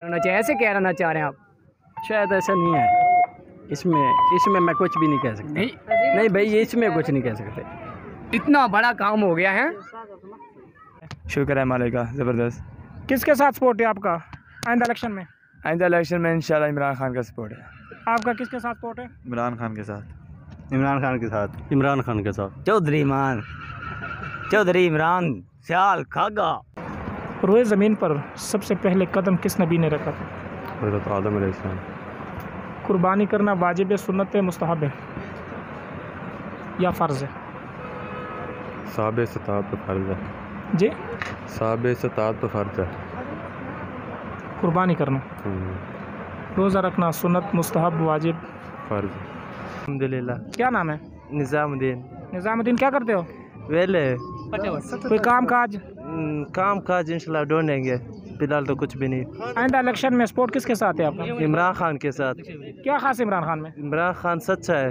रहना चाहिए, ऐसे क्या रहना चाह रहे हैं आप? शायद ऐसा नहीं है। इसमें मैं कुछ भी नहीं कह सकता। नहीं भाई, इसमें कुछ नहीं कह सकते। इतना बड़ा काम हो गया है। शुक्र है मालिक का, ज़बरदस्त। किसके साथ सपोर्ट है आपका आइंदा इलेक्शन में? आइंदा इलेक्शन में इंशाल्लाह इमरान खान का सपोर्ट है। आपका किसके साथ सपोर्ट है? इमरान खान के साथ। इमरान खान के साथ। इमरान खान के साथ। चौधरी इमरान सियाल खागा। रोए ज़मीन पर सबसे पहले कदम किस नबी ने रखा था? हज़रत आदम अलैहिस्सलाम। कुर्बानी करना वाजिब है, सुन्नत है, मुस्तहब है या फ़र्ज़ है? साहब सतात तो फ़र्ज़ है जी। साहब सतात तो फ़र्ज़ है। कुर्बानी करना, रोज़ा रखना, सुन्नत, मुस्तहब, वाजिब, फ़र्ज़। अल्हम्दुलिल्लाह। क्या नाम है? निज़ामुद्दीन। निज़ामुद्दीन। क्या करते हो? वेले कोई काम काज? काम काज इंशाल्लाह ढूंढेंगे, फिलहाल तो कुछ भी नहीं। आइंदा इलेक्शन में सपोर्ट किसके साथ है आपका? इमरान खान के साथ। क्या खास इमरान खान में? इमरान खान सच्चा है,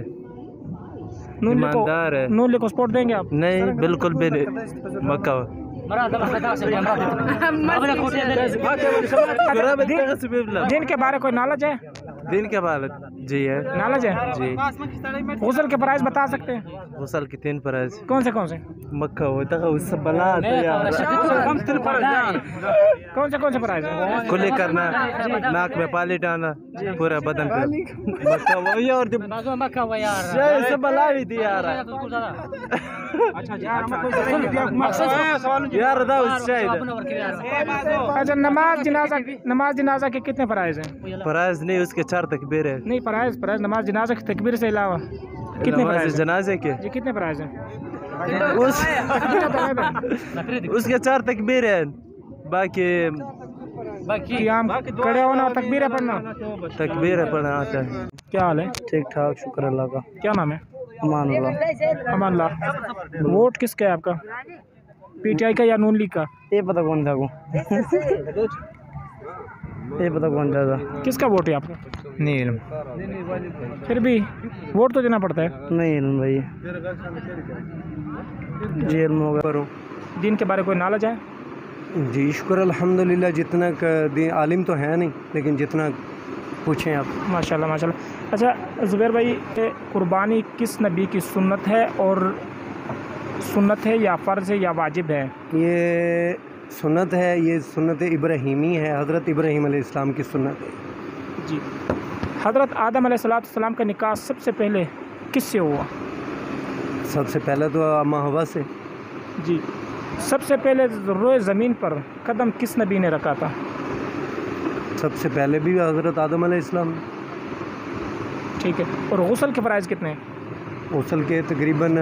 नून ईमानदार है। लीग को सपोर्ट देंगे आप? नहीं, बिल्कुल भी नहीं। मक्का दिन के बारे कोई नॉलेज है? दिन के बाद जी है, नॉलेज है जी। गसल के प्राइस बता सकते हैं? गसल की 3 प्राइस। कौन से? मक्का होता है उससे बना यार। कौन से प्राइस है? कुल्ली करना, नाक में पाली डालना, पूरा बदन पे मक्का वही। और से बला भी थी यार। यार अच्छा, नमाज जनाजा के कितने प्राइस हैं? प्राइस नहीं, उसके 4 तकबीर है। नहीं, प्राइस नमाज जनाजा की तकबीर से अलावा कितने प्राइस? जनाजे के जी कितने प्राइस हैं? उसके 4 तकबीर है। बाकी हम खड़े होना और तकबीर पढ़ना। तकबीर पढ़ना आता है। क्या हाल है? ठीक ठाक, शुक्र अल्लाह का। क्या नाम है? अमानुल्लाह। वोट किसका है आपका? पीटीआई का या नून लीग का? ये पता कौन था ये पता कौन था। किसका वोट है आपका? नहीं इल्म। फिर भी वोट तो देना पड़ता है। नहीं इल्म भाई, जी इल्म होगा। दीन के बारे कोई नॉलेज है? जी शुक्र अल्हम्दुलिल्लाह। जितना आलिम तो है नहीं, लेकिन जितना पूछें आप। माशाल्लाह माशाल्लाह। अच्छा ज़ुबैर भाई, कुर्बानी किस नबी की सुन्नत है, और सुन्नत है या फ़र्ज़ है या वाजिब है? ये सुन्नत है, ये सुन्नत इब्राहीमी है। हज़रत इब्राहीम अलैहिस्सलाम की सुन्नत है जी। हज़रत आदम अलैहिस्सलाम का निकाह सबसे पहले किससे हुआ? सबसे पहले तो अम्मा हवा से। जी। सबसे पहले रोए ज़मीन पर कदम किस नबी ने रखा था? सबसे पहले भी हज़रत आदम अलैहिस्सलाम। ठीक है। और गुस्ल के फ़राइज़ कितने हैं? गुस्ल के तकरीबन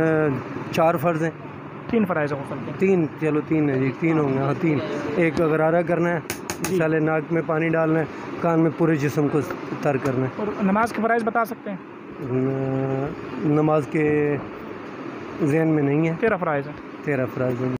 4 फ़र्ज़ हैं। 3 फ़राइज़ है गुस्ल के। 3, चलो 3 है जी, 3 होंगे। हाँ 3। एक गरारा करना है, साले नाक में पानी डालना है, कान में पूरे जिस्म को तर करना है। और नमाज के फ़राइज़ बता सकते हैं? नमाज के ज़हन में नहीं है। 13 फ़राइज़ है। 13 फ़राइज़ हैं।